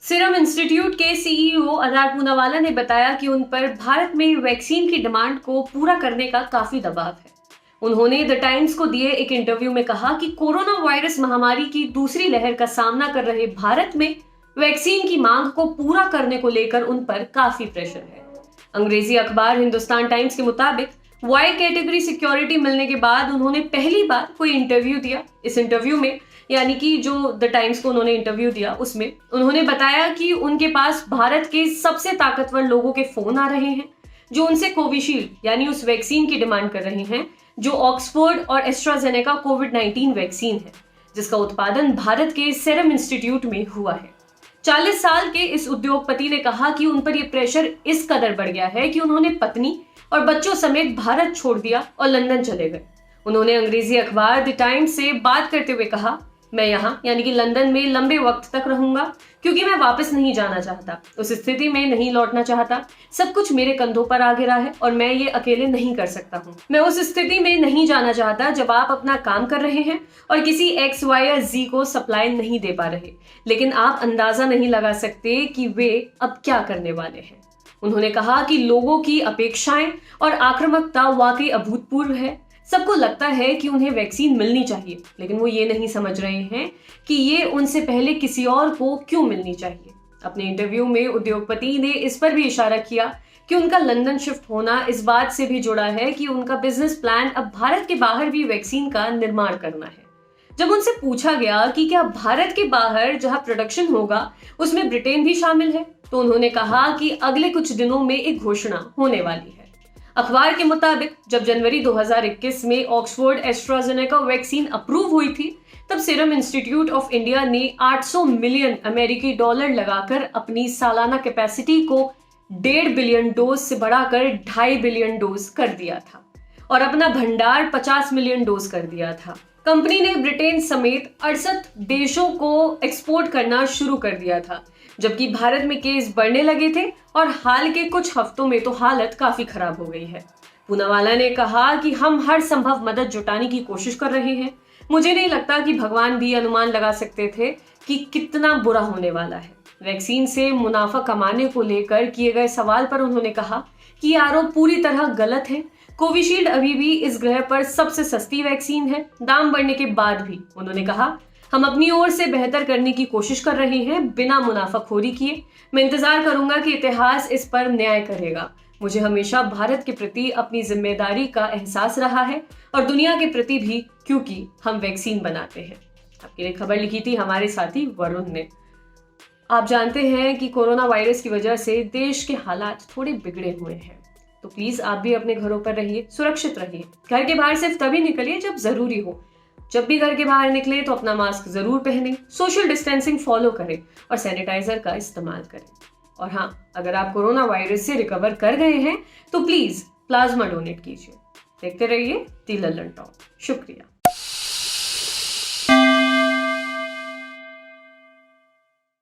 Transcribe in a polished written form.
Serum institute के CEO आधार पूनावाला ने बताया कि उन पर भारत में वैक्सीन की डिमांड को पूरा करने का काफी दबाव है। उन्होंने द टाइम्स को दिए एक इंटरव्यू में कहा कि कोरोना वायरस महामारी की दूसरी लहर का सामना कर रहे भारत में वैक्सीन की मांग को पूरा करने को लेकर उन पर काफी प्रेशर है। अंग्रेजी अखबार हिंदुस्तान टाइम्स के मुताबिक वाई कैटेगरी सिक्योरिटी मिलने के बाद उन्होंने पहली बार कोई इंटरव्यू दिया। इस इंटरव्यू में यानी कि जो द टाइम्स को उन्होंने इंटरव्यू दिया उसमें उन्होंने बताया कि उनके पास भारत के सबसे ताकतवर लोगों के फोन आ रहे हैं जो उनसे कोविशील्ड यानी उस वैक्सीन की डिमांड कर रहे हैं जो ऑक्सफोर्ड और एस्ट्राजेनेका कोविड-19 वैक्सीन है जिसका उत्पादन भारत के सीरम इंस्टीट्यूट में हुआ है। 40 साल के इस उद्योगपति ने कहा कि उन पर यह प्रेशर इस कदर बढ़ गया है कि उन्होंने पत्नी और बच्चों समेत भारत छोड़ दिया और लंदन चले गए। उन्होंने अंग्रेजी अखबार द टाइम्स से बात करते हुए कहा, मैं यहाँ यानी कि लंदन में लंबे वक्त तक रहूंगा क्योंकि मैं वापस नहीं जाना चाहता, उस स्थिति में नहीं लौटना चाहता। सब कुछ मेरे कंधों पर आ गिरा है और मैं ये अकेले नहीं कर सकता हूँ। मैं उस स्थिति में नहीं जाना चाहता जब आप अपना काम कर रहे हैं और किसी एक्स वाई या जी को सप्लाई नहीं दे पा रहे, लेकिन आप अंदाजा नहीं लगा सकते कि वे अब क्या करने वाले हैं। उन्होंने कहा कि लोगों की अपेक्षाएं और आक्रामकता वाकई अभूतपूर्व है। सबको लगता है कि उन्हें वैक्सीन मिलनी चाहिए, लेकिन वो ये नहीं समझ रहे हैं कि ये उनसे पहले किसी और को क्यों मिलनी चाहिए। अपने इंटरव्यू में उद्योगपति ने इस पर भी इशारा किया कि उनका लंदन शिफ्ट होना इस बात से भी जुड़ा है कि उनका बिजनेस प्लान अब भारत के बाहर भी वैक्सीन का निर्माण करना है। जब उनसे पूछा गया कि क्या भारत के बाहर जहां प्रोडक्शन होगा उसमें ब्रिटेन भी शामिल है, तो उन्होंने कहा कि अगले कुछ दिनों में एक घोषणा होने वाली है। अखबार के मुताबिक जब जनवरी 2021 में ऑक्सफोर्ड एस्ट्राजेनेका वैक्सीन अप्रूव हुई थी तब सीरम इंस्टीट्यूट ऑफ इंडिया ने 800 मिलियन अमेरिकी डॉलर लगाकर अपनी सालाना कैपेसिटी को 1.5 बिलियन डोज से बढ़ाकर 2.5 बिलियन डोज कर दिया था और अपना भंडार 50 मिलियन डोज कर दिया था। कंपनी ने ब्रिटेन समेत 68 देशों को एक्सपोर्ट करना शुरू कर दिया था, जबकि भारत में केस बढ़ने लगे थे और हाल के कुछ हफ्तों में तो हालत काफी खराब हो गई है। पूनावाला ने कहा कि हम हर संभव मदद जुटाने की कोशिश कर रहे हैं। मुझे नहीं लगता कि भगवान भी अनुमान लगा सकते थे कि कितना बुरा होने वाला है। वैक्सीन से मुनाफा कमाने को लेकर किए गए सवाल पर उन्होंने कहा कि ये आरोप पूरी तरह गलत है। कोविशील्ड अभी भी इस ग्रह पर सबसे सस्ती वैक्सीन है, दाम बढ़ने के बाद भी। उन्होंने कहा, हम अपनी ओर से बेहतर करने की कोशिश कर रहे हैं बिना मुनाफाखोरी किए। मैं इंतजार करूंगा कि इतिहास इस पर न्याय करेगा। मुझे हमेशा भारत के प्रति अपनी जिम्मेदारी का एहसास रहा है और दुनिया के प्रति भी, क्योंकि हम वैक्सीन बनाते हैं। आपके लिए खबर लिखी थी हमारे साथी वरुण ने। आप जानते हैं कि कोरोना वायरस की वजह से देश के हालात थोड़े बिगड़े हुए हैं, तो प्लीज आप भी अपने घरों पर रहिए, सुरक्षित रहिए। घर के बाहर सिर्फ तभी निकलिए जब जरूरी हो। जब भी घर के बाहर निकले तो अपना मास्क जरूर पहने, सोशल डिस्टेंसिंग फॉलो करें और सैनिटाइजर का इस्तेमाल करें। और हाँ, अगर आप कोरोना वायरस से रिकवर कर गए हैं तो प्लीज प्लाज्मा डोनेट कीजिए। देखते रहिए दी लल्लन टॉक। शुक्रिया।